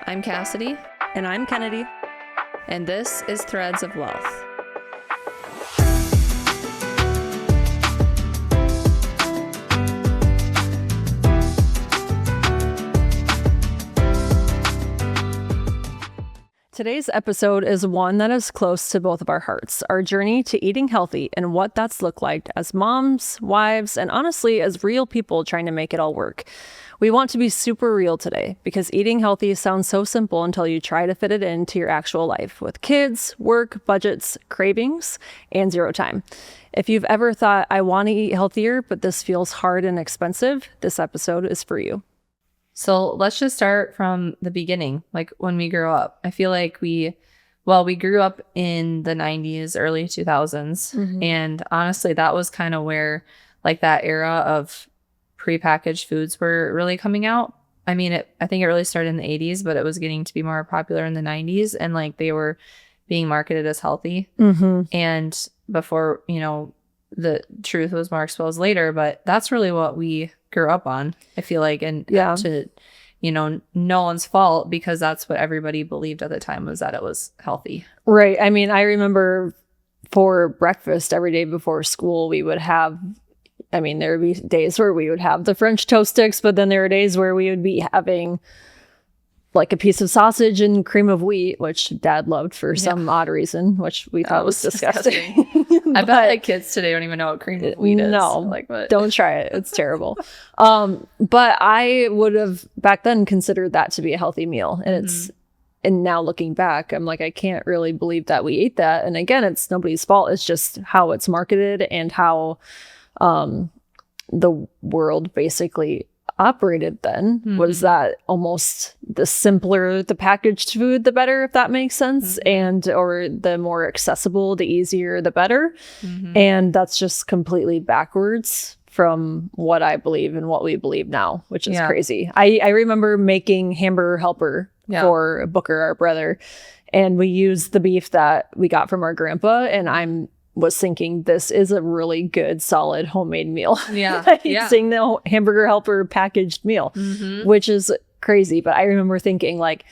I'm Cassidy, And I'm Kennedy. and this is Threads of Wealth. Today's episode is one that is close to both of our hearts, our journey to eating healthy and what that's looked like as moms, wives, and honestly, as real people trying to make it all work. We want to be super real today because eating healthy sounds so simple until you try to fit it into your actual life with kids, work, budgets, cravings, and zero time. If you've ever thought, I want to eat healthier, but this feels hard and expensive, this episode is for you. So let's just start from the beginning, like when we grew up. I feel like we grew up in the 90s, early 2000s. And honestly, that was kind of where like that era of prepackaged foods were really coming out. I mean, I think it really started in the 80s, but it was getting to be more popular in the 90s. And like they were being marketed as healthy. And before, the truth was more exposed later, but that's really what we grew up on, I feel like. And to, no one's fault because that's what everybody believed at the time was that it was healthy. Right. I mean, I remember for breakfast every day before school, we would have, there would be days where we would have the French toast sticks, but then there were days where we would be having like a piece of sausage and cream of wheat, which Dad loved for some odd reason, which we thought was disgusting. I bet like kids today don't even know what cream of wheat is. No, don't try it. It's terrible. But I would have back then considered that to be a healthy meal. And and now looking back, I'm like, I can't really believe that we ate that. And again, it's nobody's fault. It's just how it's marketed and how the world basically operated then was that almost the simpler the packaged food, the better, if that makes sense. And or the more accessible, the easier, the better. And that's just completely backwards from what I believe and what we believe now, which is crazy. I remember making hamburger helper for Booker, our brother, and we used the beef that we got from our grandpa, and was thinking this is a really good solid homemade meal. Seeing the hamburger helper packaged meal, which is crazy. But I remember thinking like,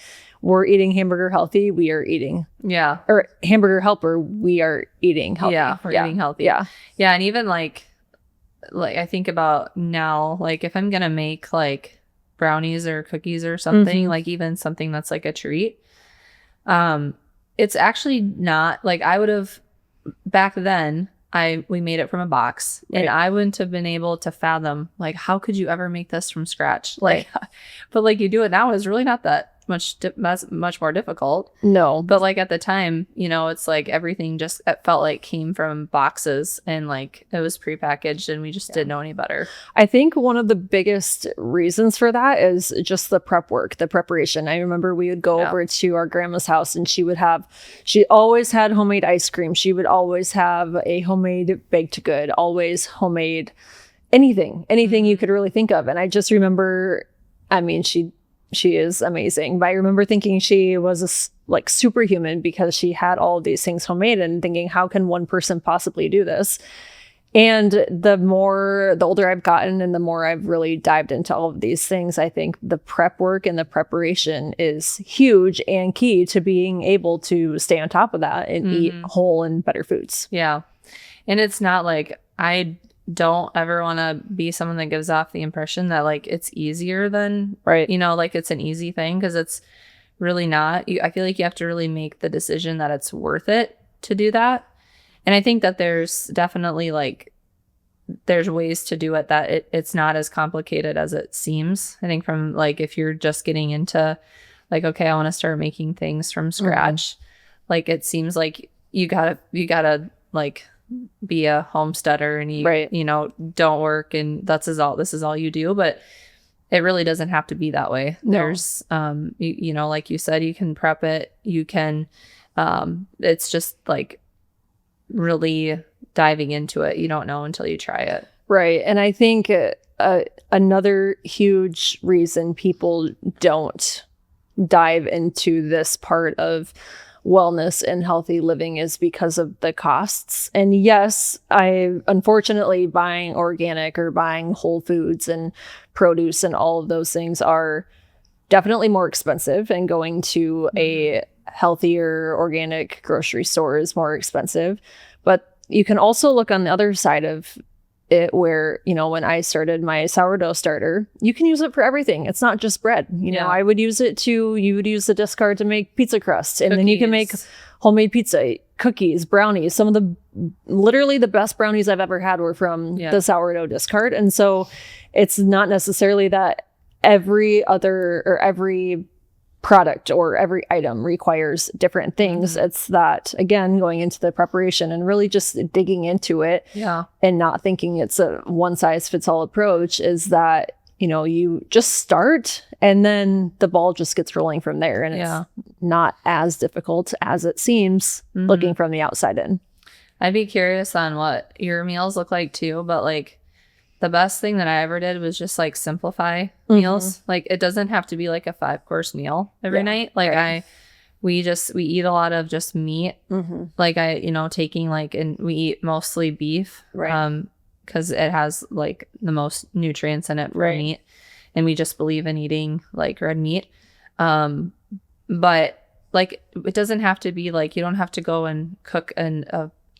we're eating hamburger healthy, we are eating or hamburger helper, we are eating healthy. We're eating healthy. And even like I think about now, like if I'm gonna make like brownies or cookies or something, like even something that's like a treat, it's actually not like I would have back then. We made it from a box, and I wouldn't have been able to fathom like how could you ever make this from scratch, like but like you do it now is really not that much more difficult. No, but like at the time, it's like everything just it felt like came from boxes and like it was prepackaged and we just didn't know any better. I think one of the biggest reasons for that is just the prep work, the preparation. I remember we would go over to our grandma's house and she always had homemade ice cream. She would always have a homemade baked good, always homemade anything you could really think of. And I just remember, she is amazing. But I remember thinking she was like superhuman because she had all of these things homemade and thinking, how can one person possibly do this? And the older I've gotten and the more I've really dived into all of these things, I think the prep work and the preparation is huge and key to being able to stay on top of that and eat whole and better foods. Yeah. And it's not like I don't ever want to be someone that gives off the impression that like it's easier than like it's an easy thing, because it's really not. I feel like you have to really make the decision that it's worth it to do that. And I think that there's definitely there's ways to do it that it's not as complicated as it seems. I think from like if you're just getting into like, okay, I want to start making things from scratch, like it seems like you gotta like be a homesteader and you don't work and this is all you do, but it really doesn't have to be that way. There's like you said, you can prep it, you can it's just like really diving into it. You don't know until you try it, right? And I think another huge reason people don't dive into this part of wellness and healthy living is because of the costs. And yes, unfortunately buying organic or buying whole foods and produce and all of those things are definitely more expensive, and going to a healthier organic grocery store is more expensive. But you can also look on the other side of it, where, you know, when I started my sourdough starter, you can use it for everything. It's not just bread. You know, I would use it to, you would use the discard to make pizza crust, and then you can make homemade pizza, cookies, brownies. Some of the literally the best brownies I've ever had were from the sourdough discard. And so it's not necessarily that every product or every item requires different things. It's that, again, going into the preparation and really just digging into it and not thinking it's a one size fits all approach, is that, you know, you just start and then the ball just gets rolling from there. And it's not as difficult as it seems looking from the outside in. I'd be curious on what your meals look like too, but like the best thing that I ever did was just like simplify meals. Like it doesn't have to be like a 5-course meal every night. Like we eat a lot of just meat. Like taking like, and we eat mostly beef. Because it has like the most nutrients in it for meat, and we just believe in eating like red meat. But like it doesn't have to be like, you don't have to go and cook an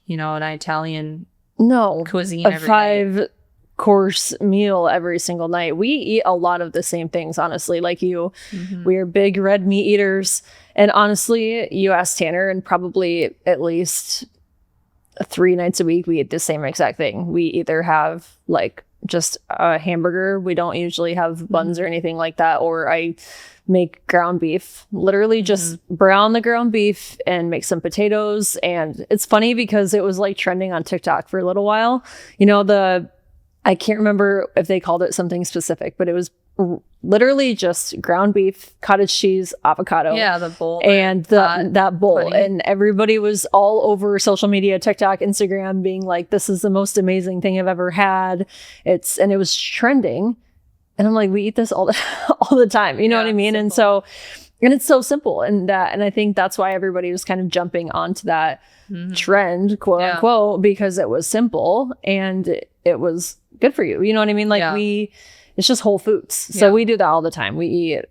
Italian cuisine every night. 5-course meal every single night. We eat a lot of the same things, honestly, like you. We are big red meat eaters, and honestly, you ask Tanner, and probably at least 3 nights a week we eat the same exact thing. We either have like just a hamburger, we don't usually have buns or anything like that, or I make ground beef, literally just brown the ground beef and make some potatoes. And it's funny because it was like trending on TikTok for a little while. You know, I can't remember if they called it something specific, but it was literally just ground beef, cottage cheese, avocado. Yeah, the bowl. And that bowl. Funny. And everybody was all over social media, TikTok, Instagram, being like, this is the most amazing thing I've ever had. And it was trending. And I'm like, we eat this all the time. You know what I mean? Simple. And it's so simple. And I think that's why everybody was kind of jumping onto that trend, quote unquote, because it was simple and it was good for you. You know what I mean? Like it's just whole foods. So we do that all the time. We eat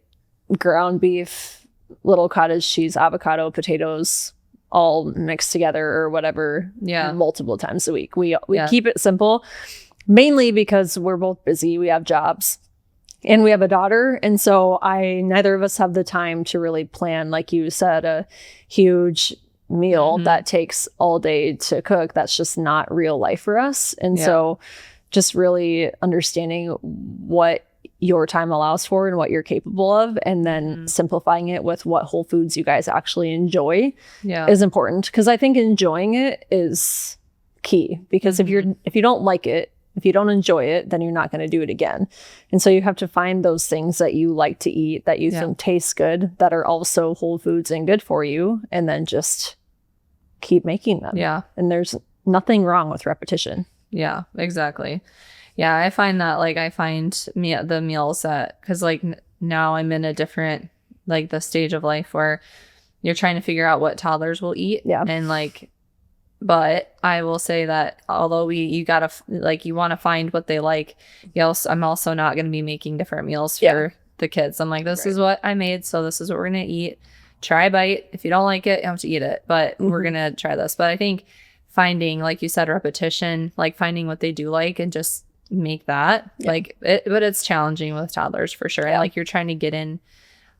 ground beef, little cottage cheese, avocado, potatoes, all mixed together or whatever, multiple times a week. We keep it simple, mainly because we're both busy. We have jobs and we have a daughter. And so neither of us have the time to really plan, like you said, a huge meal that takes all day to cook. That's just not real life for us. And so just really understanding what your time allows for and what you're capable of, and then simplifying it with what whole foods you guys actually enjoy is important. Because I think enjoying it is key, because if you don't like it, if you don't enjoy it, then you're not going to do it again. And so you have to find those things that you like to eat, that you think taste good, that are also whole foods and good for you, and then just keep making them. And there's nothing wrong with repetition. Yeah, exactly. Yeah, I find that the meals that, because like now I'm in a different, like the stage of life where you're trying to figure out what toddlers will eat. And like, but I will say that although you gotta, like, you want to find what they like, I'm also not going to be making different meals for the kids. I'm like, this is what I made, so this is what we're going to eat. Try a bite. If you don't like it, you have to eat it, but we're going to try this. But I think finding, like you said, repetition, like finding what they do like and just make that but it's challenging with toddlers for sure. Like you're trying to get in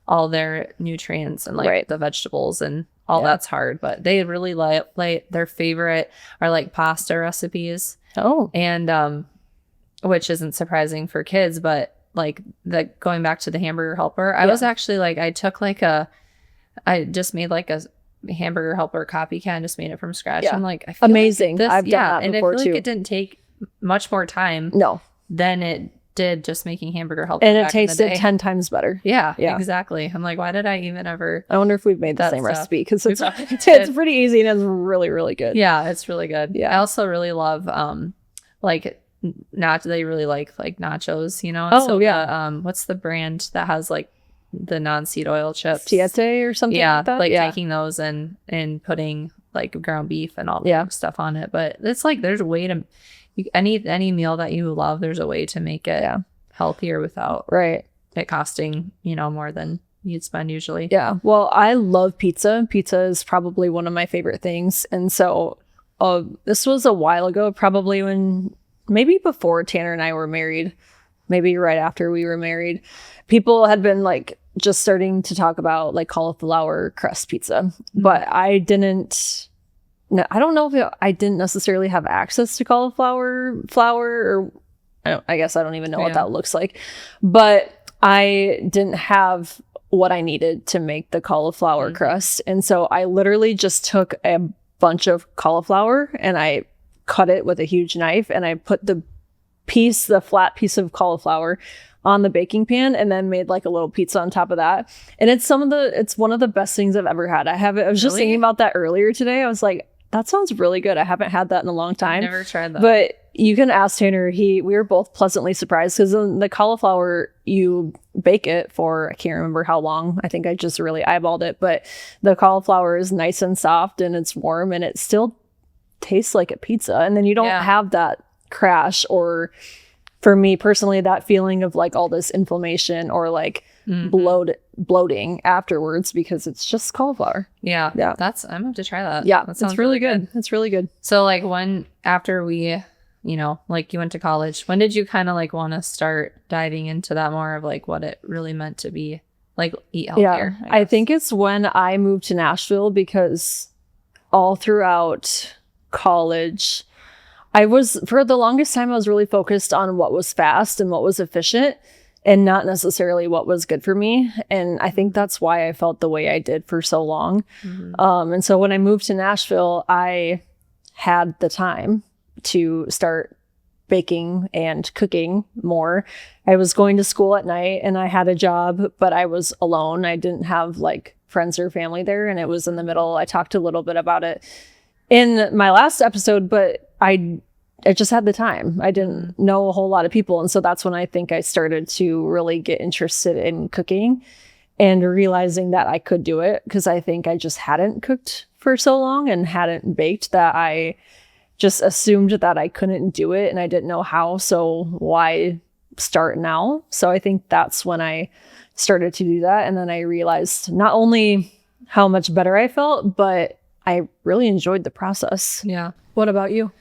all their nutrients and like the vegetables and all that's hard, but they really like their favorite are like pasta recipes. And which isn't surprising for kids, but like going back to the hamburger helper, I was actually like, I just made like a hamburger helper copycat and just made it from scratch. I'm like, I feel amazing. Like I've done that before, and I feel like it didn't take much more time than it did just making hamburger helper, and it tasted 10 times better. Exactly. I'm like, why did I even ever? I wonder if we've made the same recipe, because it's pretty easy and it's really, really good. It's really good. I also really love they really like nachos, you know. What's the brand that has like the non-seed oil chips? Tiete or something like that? Taking those and putting like ground beef and all that stuff on it. But it's like there's a way to any meal that you love, there's a way to make it healthier without it costing, more than you'd spend usually. Yeah. Well, I love pizza. Pizza is probably one of my favorite things. And so this was a while ago, probably maybe before Tanner and I were married, maybe right after we were married. People had been like just starting to talk about like cauliflower crust pizza, but I didn't. No, I don't know if I didn't necessarily have access to cauliflower flour, or I guess I don't even know what that looks like, but I didn't have what I needed to make the cauliflower crust. And so I literally just took a bunch of cauliflower and I cut it with a huge knife, and I put the flat piece of cauliflower on the baking pan, and then made like a little pizza on top of that. And it's one of the best things I've ever had. I was just thinking about that earlier today. I was like, that sounds really good. I haven't had that in a long time. Never tried that. But you can ask Tanner. We were both pleasantly surprised, because the cauliflower, you bake it for, I can't remember how long. I think I just really eyeballed it. But the cauliflower is nice and soft, and it's warm, and it still tastes like a pizza. And then you don't have that crash, or for me personally, that feeling of like all this inflammation or like bloating afterwards, because it's just cauliflower. Yeah. I'm gonna have to try that. Yeah, that sounds it's really good. It's really good. So like after we, like you went to college, when did you kind of like want to start diving into that more of like what it really meant to be like eat healthier? Yeah, I think it's when I moved to Nashville, because all throughout college, for the longest time, I was really focused on what was fast and what was efficient, and not necessarily what was good for me. And I think that's why I felt the way I did for so long. And so when I moved to Nashville, I had the time to start baking and cooking more. I was going to school at night, and I had a job, but I was alone. I didn't have like friends or family there, and it was in the middle. I talked a little bit about it in my last episode, but I just had the time. I didn't know a whole lot of people. And so that's when I think I started to really get interested in cooking and realizing that I could do it, because I think I just hadn't cooked for so long and hadn't baked, that I just assumed that I couldn't do it and I didn't know how. So why start now? So I think that's when I started to do that. And then I realized not only how much better I felt, but I really enjoyed the process. Yeah. What about you?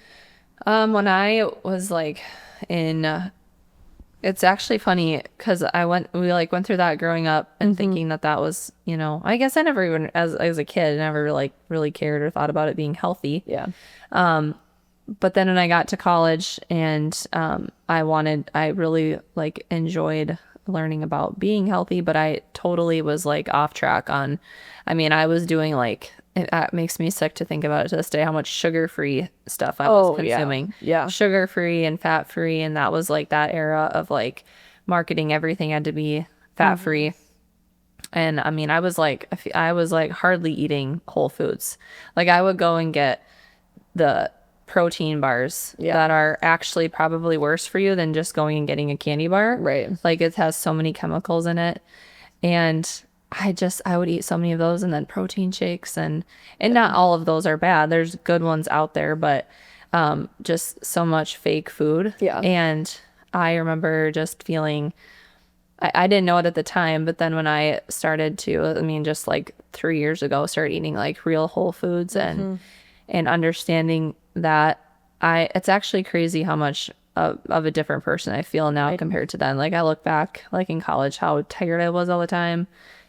When I was like it's actually funny, because we went through that growing up and thinking that was, I guess I never even, as a kid, never like really cared or thought about it being healthy. Yeah. But then when I got to college and I really like enjoyed learning about being healthy, but I totally was like off track I was doing like, it makes me sick to think about it to this day, how much sugar-free stuff I was consuming. Yeah. Sugar-free and fat-free. And that was like that era of like marketing, everything had to be fat-free. And I was like hardly eating whole foods. Like I would go and get the protein bars that are actually probably worse for you than just going and getting a candy bar. Right. Like it has so many chemicals in it. And I would eat so many of those, and then protein shakes, and not all of those are bad. There's good ones out there, but just so much fake food. Yeah. And I remember just feeling, I didn't know it at the time, but then when I started to, just like 3 years ago, start eating like real whole foods and understanding that it's actually crazy how much of a different person I feel now compared to then. Like I look back, like in college, how tired I was all the time.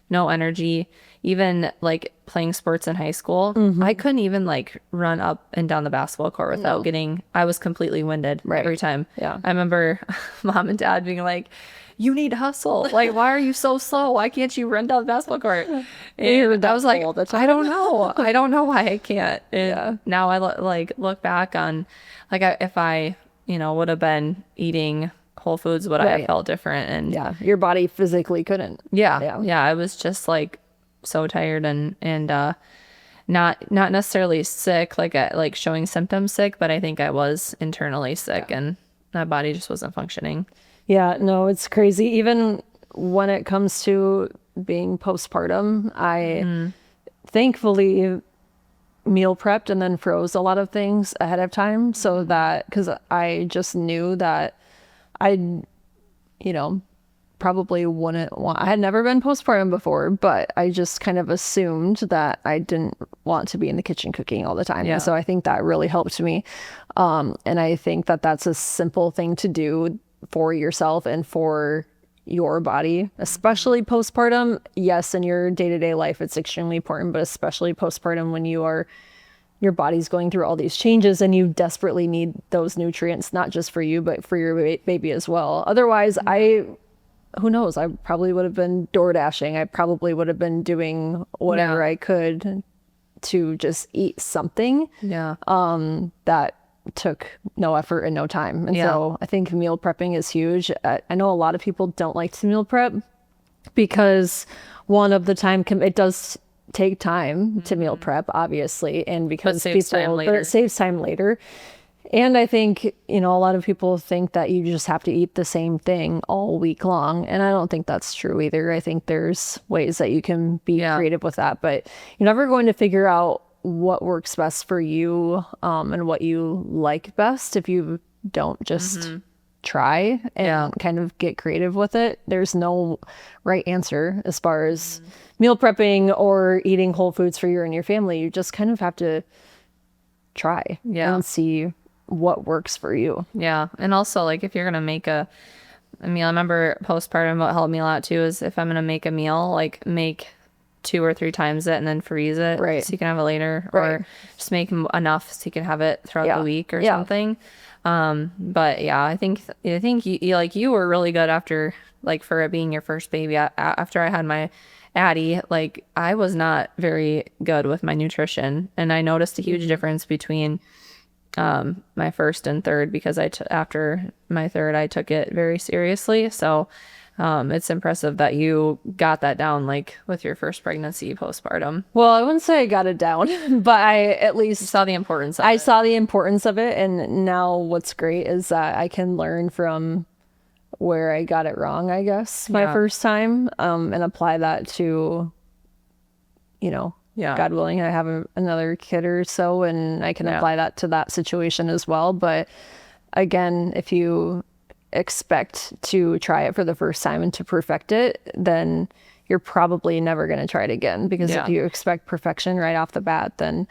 No energy. Even like playing sports in high school, I couldn't even like run up and down the basketball court without I was completely winded every time. Yeah. I remember mom and dad being like, you need to hustle. Like, why are you so slow? Why can't you run down the basketball court? And I was like, I don't know. I don't know why I can't. And now I look back on like if I, would have been eating whole foods, would I have felt different. And your body physically couldn't. Yeah. I was just like so tired and not necessarily sick, like showing symptoms sick, but I think I was internally sick and my body just wasn't functioning. Yeah, no, it's crazy. Even when it comes to being postpartum, I thankfully meal prepped and then froze a lot of things ahead of time, so that, because I just knew that I'd, probably wouldn't want. I had never been postpartum before, but I just kind of assumed that I didn't want to be in the kitchen cooking all the time. Yeah. And so I think that really helped me. And I think that that's a simple thing to do for yourself and for your body, especially postpartum. Yes, in your day-to-day life, it's extremely important, but especially postpartum when your body's going through all these changes and you desperately need those nutrients, not just for you, but for your baby as well. Otherwise, who knows? I probably would have been door dashing. I probably would have been doing whatever I could to just eat something. Yeah. That took no effort and no time. And so I think meal prepping is huge. I know a lot of people don't like to meal prep because one of the time it does take time to meal prep, obviously, and because but it saves time later. And I think, a lot of people think that you just have to eat the same thing all week long. And I don't think that's true either. I think there's ways that you can be creative with that, but you're never going to figure out what works best for you and what you like best if you don't just try and kind of get creative with it. There's no right answer as far as meal prepping or eating whole foods for you and your family. You just kind of have to try and see what works for you. Yeah. And also, like, if you're going to make a meal, I remember postpartum, what helped me a lot too is if I'm going to make a meal, like make 2 or 3 times it and then freeze it so you can have it later, or just make enough so you can have it throughout the week or something. But yeah, I think you were really good after, like, for it being your first baby. After I had my Addie, like, I was not very good with my nutrition, and I noticed a huge difference between my first and third, because after my third I took it very seriously. So it's impressive that you got that down, like, with your first pregnancy postpartum. Well, I wouldn't say I got it down, but I at least saw the importance of it. I saw the importance of it, and now what's great is that I can learn from where I got it wrong, I guess, my first time, and apply that to, God willing, I have another kid or so, and I can apply that to that situation as well. But again, if you expect to try it for the first time and to perfect it, then you're probably never going to try it again, because if you expect perfection right off the bat, then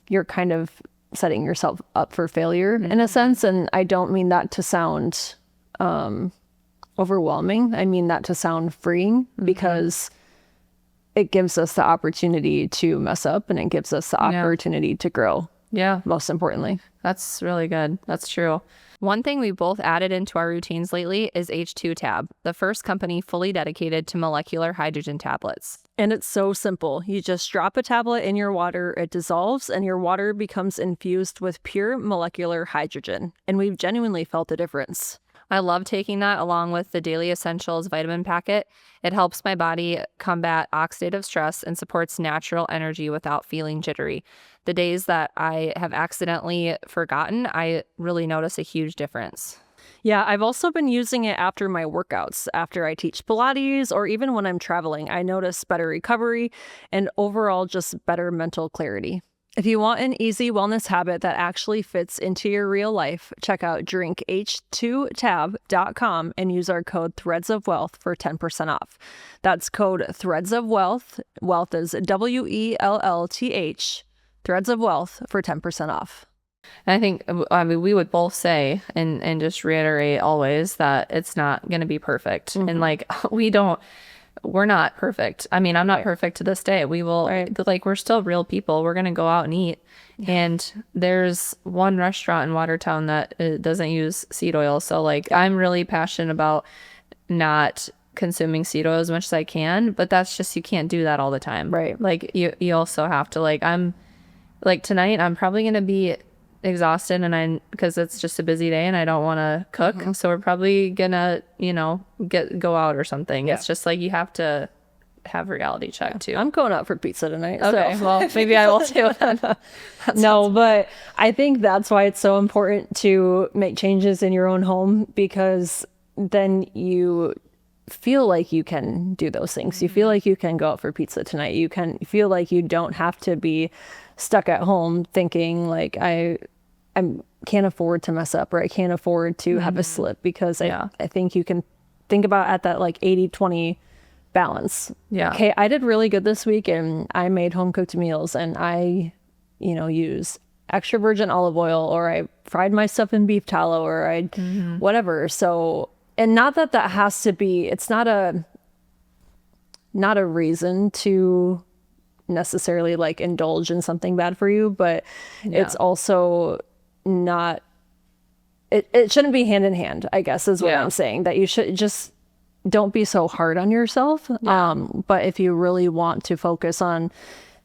you're kind of setting yourself up for failure in a sense. And I don't mean that to sound overwhelming. I mean that to sound freeing, because it gives us the opportunity to mess up, and it gives us the opportunity to grow. Yeah. Most importantly. That's really good. That's true. One thing we both added into our routines lately is H2 Tab, the first company fully dedicated to molecular hydrogen tablets. And it's so simple. You just drop a tablet in your water, it dissolves, and your water becomes infused with pure molecular hydrogen. And we've genuinely felt a difference. I love taking that along with the Daily Essentials vitamin packet. It helps my body combat oxidative stress and supports natural energy without feeling jittery. The days that I have accidentally forgotten, I really notice a huge difference. Yeah, I've also been using it after my workouts, after I teach Pilates, or even when I'm traveling. I notice better recovery and overall just better mental clarity. If you want an easy wellness habit that actually fits into your real life, check out drinkh2tab.com and use our code THREADSOFWEALTH for 10% off. That's code THREADSOFWEALTH. Wealth is WELLTH, Threads of Wealth, for 10% off. And I think, we would both say and just reiterate always that it's not going to be perfect. And like, we're not perfect. I mean, I'm not perfect to this day. We will, like, we're still real people. We're going to go out and eat. And there's one restaurant in Watertown that doesn't use seed oil. So, like, I'm really passionate about not consuming seed oil as much as I can, but that's just, you can't do that all the time. Right. Like, you also have to, like, tonight I'm probably going to be exhausted, and because it's just a busy day and I don't want to cook, so we're probably gonna go out or something. It's just like, you have to have a reality check too. I'm going out for pizza tonight. Okay, so. Well, maybe I will too. No, but I think that's why it's so important to make changes in your own home, because then you feel like you can do those things. You feel like you can go out for pizza tonight. You feel like you don't have to be stuck at home thinking like, I can't afford to mess up, or I can't afford to have a slip, because I think you can think about at that like 80-20 balance. Yeah. Okay, I did really good this week and I made home cooked meals and I, use extra virgin olive oil, or I fried my stuff in beef tallow, or I whatever. So, and not that has to be, it's not a reason to necessarily like indulge in something bad for you, but it's also not, it shouldn't be hand in hand, I guess is what I'm saying, that you should just don't be so hard on yourself. But if you really want to focus on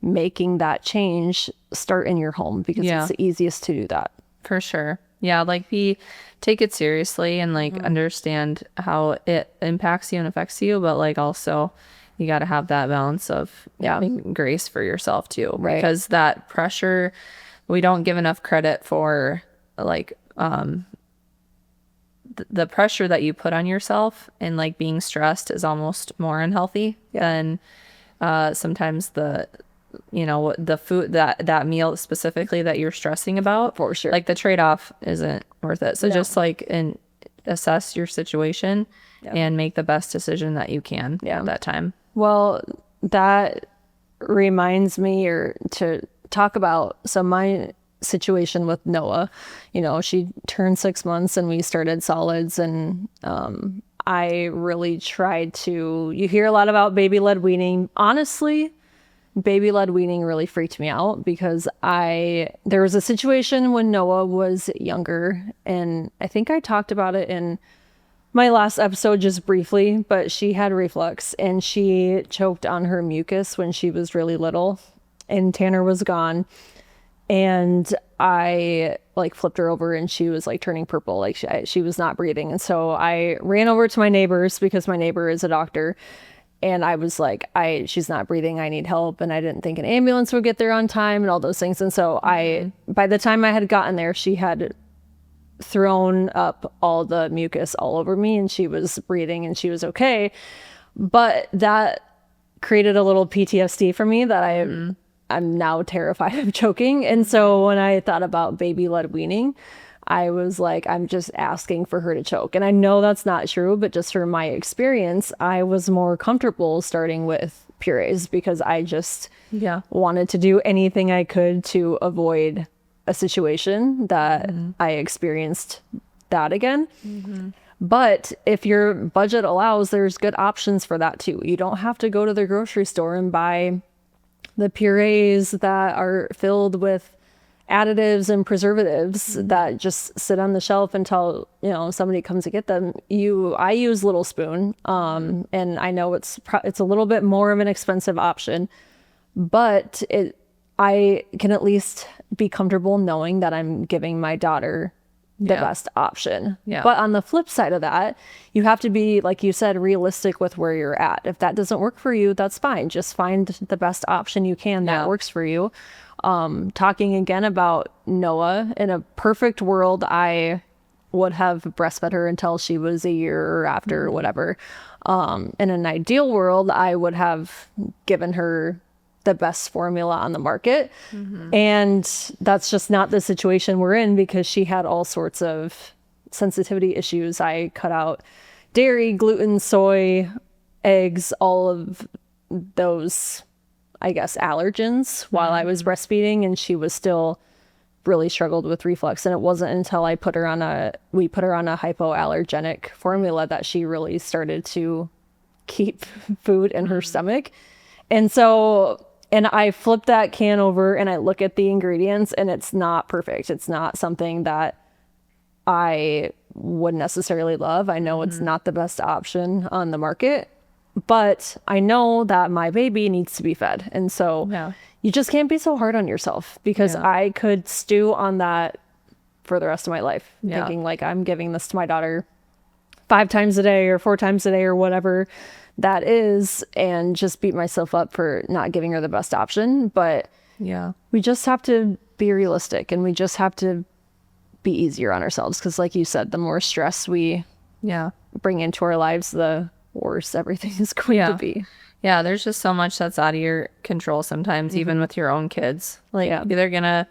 making that change, start in your home, because it's the easiest to do that. For sure. Yeah, like take it seriously and like understand how it impacts you and affects you, but like also you got to have that balance of having grace for yourself too, right? Because that pressure, we don't give enough credit for like the pressure that you put on yourself, and like being stressed is almost more unhealthy than sometimes the food, that meal specifically that you're stressing about. For sure. Like the trade-off isn't worth it. So just like assess your situation and make the best decision that you can at that time. Well, that reminds me to talk about, so my situation with Noah, she turned 6 months and we started solids, and I really tried to, you hear a lot about baby-led weaning. Honestly, baby-led weaning really freaked me out because there was a situation when Noah was younger, and I think I talked about it in my last episode just briefly, but she had reflux and she choked on her mucus when she was really little, and Tanner was gone. And I like flipped her over and she was like turning purple, like she was not breathing. And so I ran over to my neighbors, because my neighbor is a doctor, and I was like, she's not breathing, I need help. And I didn't think an ambulance would get there on time and all those things. And so by the time I had gotten there, she had thrown up all the mucus all over me and she was breathing and she was okay. But that created a little PTSD for me that I'm now terrified of choking. And so when I thought about baby-led weaning, I was like, I'm just asking for her to choke. And I know that's not true, but just from my experience, I was more comfortable starting with purees because I just wanted to do anything I could to avoid a situation that I experienced that again. But if your budget allows, there's good options for that too. You don't have to go to the grocery store and buy the purees that are filled with additives and preservatives that just sit on the shelf until somebody comes to get them. I use Little Spoon, and I know it's a little bit more of an expensive option, but I can at least be comfortable knowing that I'm giving my daughter the best option. But on the flip side of that, you have to be, like you said, realistic with where you're at. If that doesn't work for you, that's fine. Just find the best option you can that works for you. Talking again about Noah, in a perfect world, I would have breastfed her until she was a year or after or whatever. In an ideal world, I would have given her the best formula on the market. And that's just not the situation we're in, because she had all sorts of sensitivity issues. I cut out dairy, gluten, soy, eggs, all of those, I guess, allergens while I was breastfeeding, and she was still really struggled with reflux. And it wasn't until we put her on a hypoallergenic formula that she really started to keep food in her stomach. And so, and I flip that can over and I look at the ingredients, and it's not perfect. It's not something that I would necessarily love. I know it's not the best option on the market, but I know that my baby needs to be fed. And so you just can't be so hard on yourself, because I could stew on that for the rest of my life, thinking like, I'm giving this to my daughter 5 times a day or 4 times a day or whatever that is, and just beat myself up for not giving her the best option. But we just have to be realistic, and we just have to be easier on ourselves, because like you said, the more stress we bring into our lives, the worse everything is going to be. There's just so much that's out of your control sometimes, even with your own kids. Like they're gonna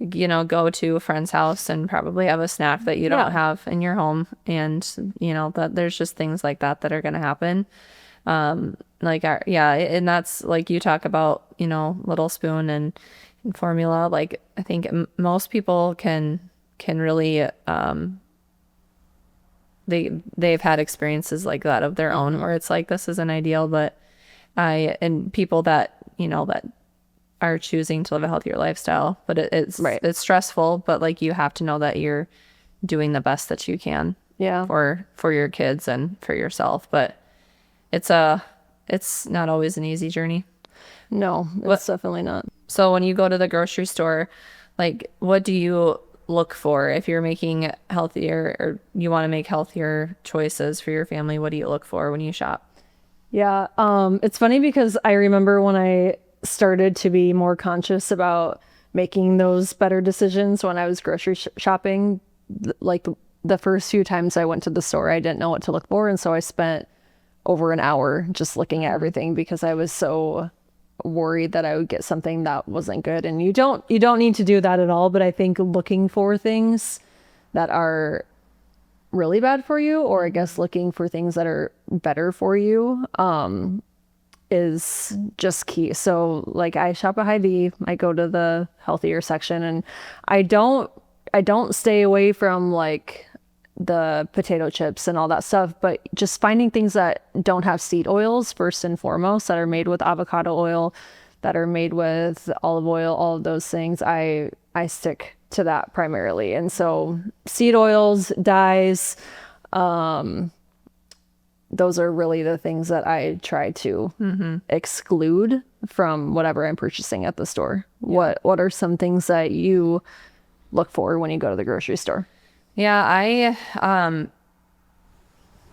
go to a friend's house and probably have a snack that you don't have in your home. And, that there's just things like that are going to happen. And that's like you talk about, Little Spoon and formula. Like, I think most people can really, they've had experiences like that of their own where it's like, this isn't ideal, but and people that, that are choosing to live a healthier lifestyle, but it's stressful, but like you have to know that you're doing the best that you can for your kids and for yourself. But it's not always an easy journey. No, it's definitely not. So when you go to the grocery store, like, what do you look for if you're making healthier or you want to make healthier choices for your family? What do you look for when you shop? Yeah. It's funny because I remember when I started to be more conscious about making those better decisions when I was grocery shopping, like the first few times I went to the store, I didn't know what to look for. And so I spent over an hour just looking at everything because I was so worried that I would get something that wasn't good. And you don't need to do that at all. But I think looking for things that are really bad for you, or I guess looking for things that are better for you, is just key. So like I shop at Hy-Vee, I go to the healthier section, and I don't stay away from like the potato chips and all that stuff, but just finding things that don't have seed oils first and foremost, that are made with avocado oil, that are made with olive oil, all of those things, I stick to that primarily. And so seed oils, dyes, those are really the things that I try to exclude from whatever I'm purchasing at the store. Yeah. What are some things that you look for when you go to the grocery store? Yeah, I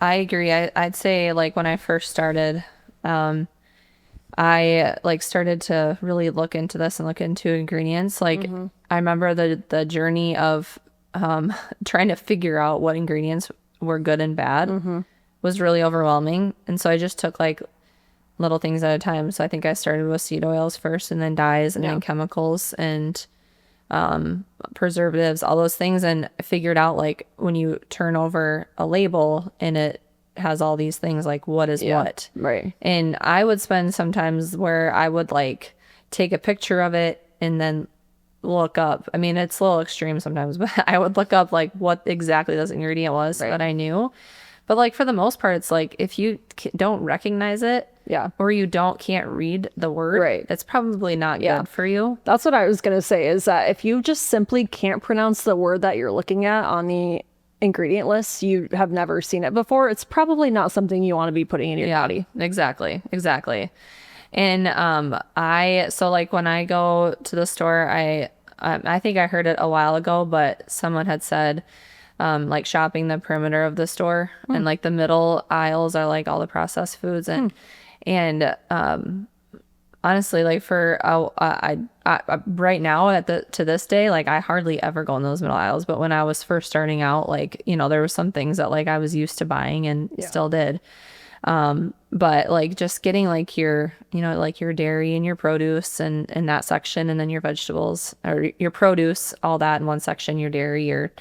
agree. I'd say like when I first started, I like started to really look into this and look into ingredients. Like I remember the journey of trying to figure out what ingredients were good and bad was really overwhelming. And so I just took like little things at a time. So I think I started with seed oils first, and then dyes, and then chemicals and preservatives, all those things. And I figured out like when you turn over a label and it has all these things, like what is what. Right. And I would spend sometimes where I would like take a picture of it and then look up. I mean, it's a little extreme sometimes, but I would look up like what exactly this ingredient was so that I knew. But like for the most part, it's like if you don't recognize it, or you can't read the word, it's probably not good for you. That's what I was gonna say, is that if you just simply can't pronounce the word that you're looking at on the ingredient list, you have never seen it before, it's probably not something you want to be putting in your body. Exactly. And so like when I go to the store, I think I heard it a while ago, but someone had said like shopping the perimeter of the store and like the middle aisles are like all the processed foods, and honestly, like for I right now to this day, like I hardly ever go in those middle aisles. But when I was first starting out, like there were some things that like I was used to buying and still did. But like just getting like your like your dairy and your produce and in that section, and then your vegetables or your produce, all that in one section, your dairy, your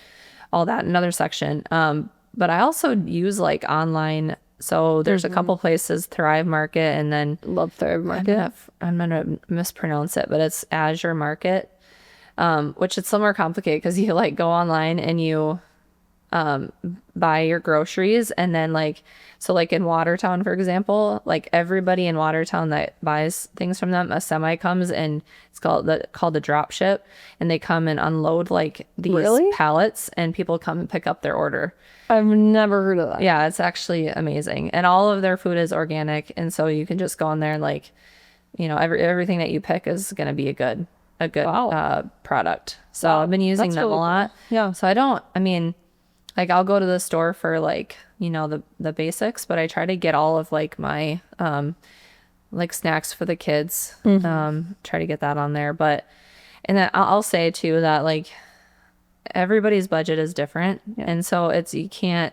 all that in another section. But I also use like online. So there's a couple places, Thrive Market, and then Love Thrive Market. I'm gonna mispronounce it, but it's Azure Market, which it's a little more complicated because you like go online and you buy your groceries, and then like so like in Watertown, for example, like everybody in Watertown that buys things from them, a semi comes, and it's called the drop ship, and they come and unload like these pallets, and people come and pick up their order. I've never heard of that. Yeah, it's actually amazing, and all of their food is organic, and so you can just go in there and like everything that you pick is going to be a good product. So I've been using them a lot. Cool. Yeah. So like I'll go to the store for like, the basics, but I try to get all of like my, like snacks for the kids, try to get that on there. And then I'll say too that like everybody's budget is different. And so you can't,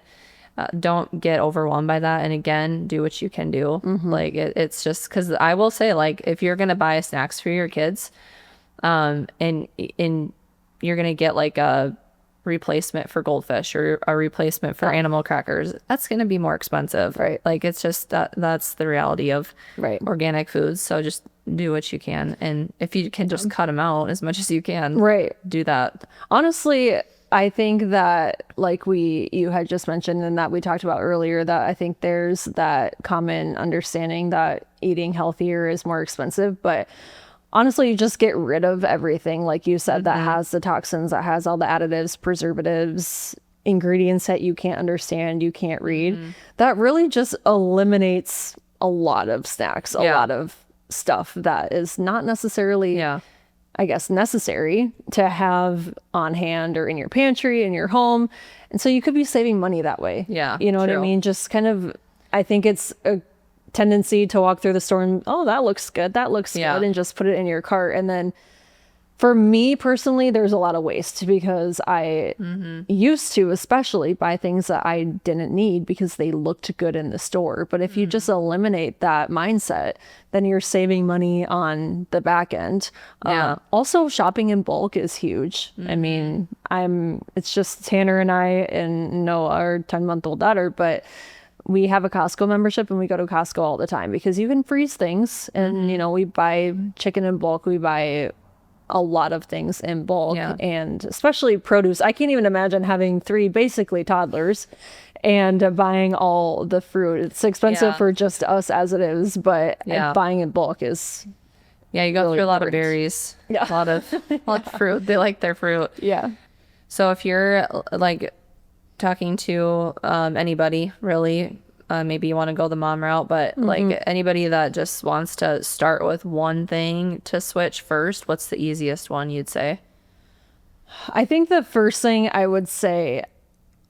don't get overwhelmed by that. And again, do what you can do. Like it's just, cause I will say like, if you're going to buy snacks for your kids, and you're going to get like a replacement for goldfish or a replacement for animal crackers, that's going to be more expensive. Right. Like it's just that's the reality of Right. organic foods. So just do what you can. And if you can just cut them out as much as you can, Right. do that. Honestly, I think that like you had just mentioned and that we talked about earlier, that I think there's that common understanding that eating healthier is more expensive, but honestly, you just get rid of everything, like you said, that has the toxins, that has all the additives, preservatives, ingredients that you can't understand, you can't read. That really just eliminates a lot of snacks, a lot of stuff that is not necessarily, I guess, necessary to have on hand or in your pantry, in your home. And so you could be saving money that way. Yeah, You know what I mean? Just kind of, I think it's a tendency to walk through the store and, oh, that looks good, and just put it in your cart. And then for me personally, there's a lot of waste because I used to especially buy things that I didn't need because they looked good in the store. But if you just eliminate that mindset, then you're saving money on the back end. Also, shopping in bulk is huge. I mean, it's just Tanner and I and Noah, our 10-month-old daughter, but we have a Costco membership and we go to Costco all the time because you can freeze things. And, you know, we buy chicken in bulk. We buy a lot of things in bulk and especially produce. I can't even imagine having 3 basically toddlers and buying all the fruit. It's expensive for just us as it is, but buying in bulk is you go through a lot of berries, a lot of fruit. They like their fruit. So if you're like talking to anybody really, maybe you want to go the mom route, but like anybody that just wants to start with one thing to switch first, what's the easiest one you'd say? I think the first thing I would say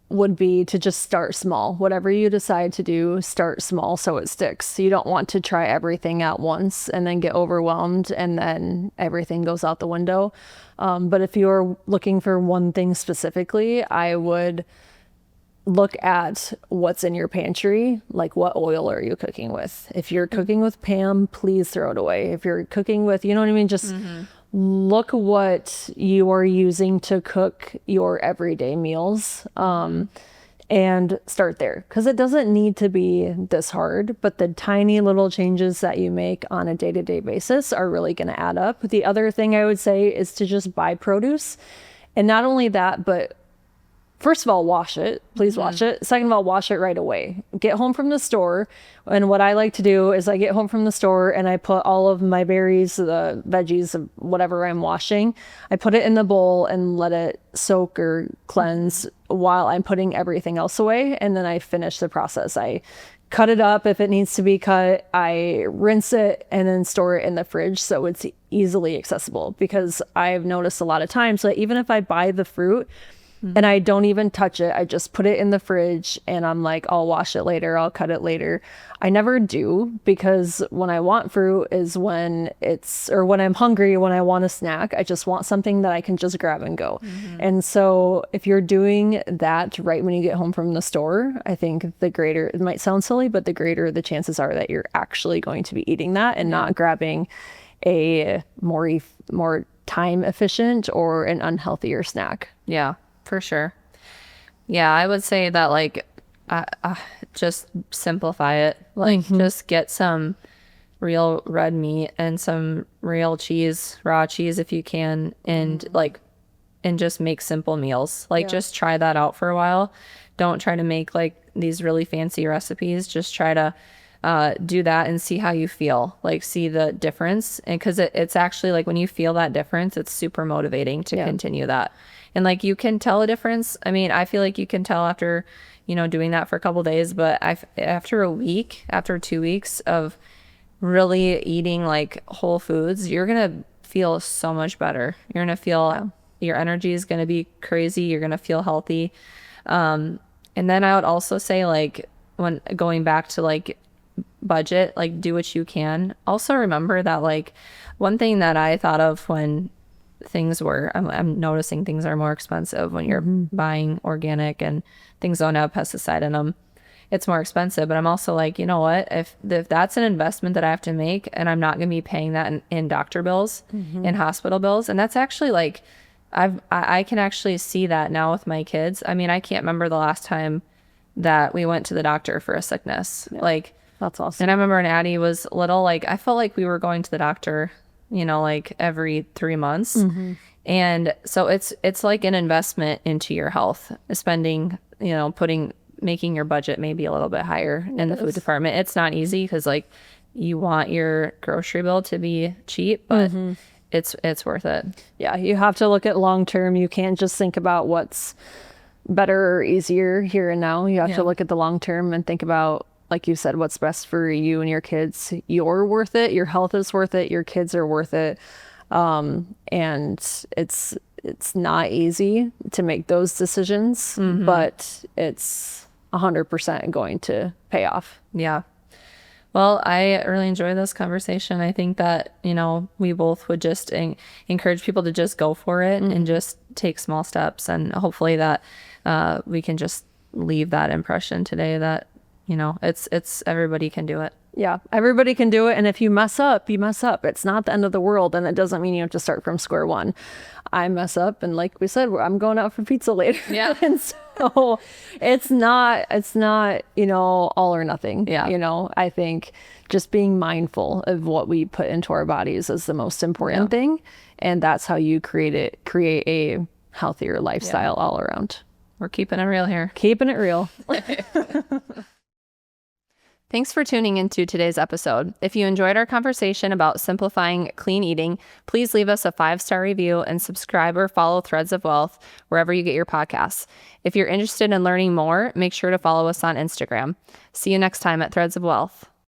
would be to just start small. Whatever you decide to do, start small so it sticks. You don't want to try everything at once and then get overwhelmed and then everything goes out the window. But if you're looking for one thing specifically, I would look at what's in your pantry. Like, what oil are you cooking with? If you're cooking with Pam, please throw it away. If you're cooking with, you know what I mean? Just look what you are using to cook your everyday meals, and start there. Because it doesn't need to be this hard, but the tiny little changes that you make on a day-to-day basis are really going to add up. The other thing I would say is to just buy produce. And not only that, but first of all, wash it. Please wash it. Second of all, wash it right away. Get home from the store. And what I like to do is I get home from the store and I put all of my berries, the veggies, whatever I'm washing, I put it in the bowl and let it soak or cleanse while I'm putting everything else away. And then I finish the process. I cut it up if it needs to be cut. I rinse it and then store it in the fridge so it's easily accessible. Because I've noticed a lot of times that even if I buy the fruit, and I don't even touch it, I just put it in the fridge and I'm like, I'll wash it later, I'll cut it later. I never do, because when I want fruit is when when I'm hungry, when I want a snack, I just want something that I can just grab and go. And so if you're doing that right when you get home from the store, I think the greater, it might sound silly, but the greater the chances are that you're actually going to be eating that and not grabbing a more time efficient or an unhealthier snack. Yeah. For sure. Yeah, I would say that like just simplify it. Like just get some real red meat and some real cheese, raw cheese if you can, and and just make simple meals. Like just try that out for a while. Don't try to make like these really fancy recipes. Just try to do that and see how you feel. Like see the difference. And because it's actually like when you feel that difference, it's super motivating to continue that. And like you can tell a difference. I mean, I feel like you can tell after, doing that for a couple days, but after a week, after 2 weeks of really eating like whole foods, you're going to feel so much better. You're going to feel your energy is going to be crazy. You're going to feel healthy. And then I would also say like when going back to like budget, like do what you can. Also remember that like one thing that I thought of when I'm noticing things are more expensive when you're buying organic and things don't have pesticide in them. It's more expensive, but I'm also like, you know what? If that's an investment that I have to make and I'm not going to be paying that in doctor bills, in hospital bills, and that's actually like I can actually see that now with my kids. I mean, I can't remember the last time that we went to the doctor for a sickness. Yeah. Like, That's awesome. and I remember when Addie was little, like I felt like we were going to the doctor, you know, like every 3 months. And so it's like an investment into your health, spending, you know, making your budget maybe a little bit higher in the food department. It's not easy because like you want your grocery bill to be cheap, but it's worth it. Yeah, you have to look at long term. You can't just think about what's better or easier here and now. You have to look at the long term and think about, like you said, what's best for you and your kids. You're worth it. Your health is worth it. Your kids are worth it. And it's not easy to make those decisions, but it's 100% going to pay off. Yeah. Well, I really enjoy this conversation. I think that, you know, we both would just encourage people to just go for it and just take small steps. And hopefully that we can just leave that impression today that, you know, it's everybody can do it. Yeah, everybody can do it. And if you mess up, you mess up. It's not the end of the world. And it doesn't mean you have to start from square one. I mess up. And like we said, I'm going out for pizza later. Yeah. And so it's not, you know, all or nothing. Yeah. You know, I think just being mindful of what we put into our bodies is the most important thing. And that's how you create a healthier lifestyle all around. We're keeping it real here. Keeping it real. Thanks for tuning into today's episode. If you enjoyed our conversation about simplifying clean eating, please leave us a 5-star review and subscribe or follow Threads of Wealth wherever you get your podcasts. If you're interested in learning more, make sure to follow us on Instagram. See you next time at Threads of Wealth.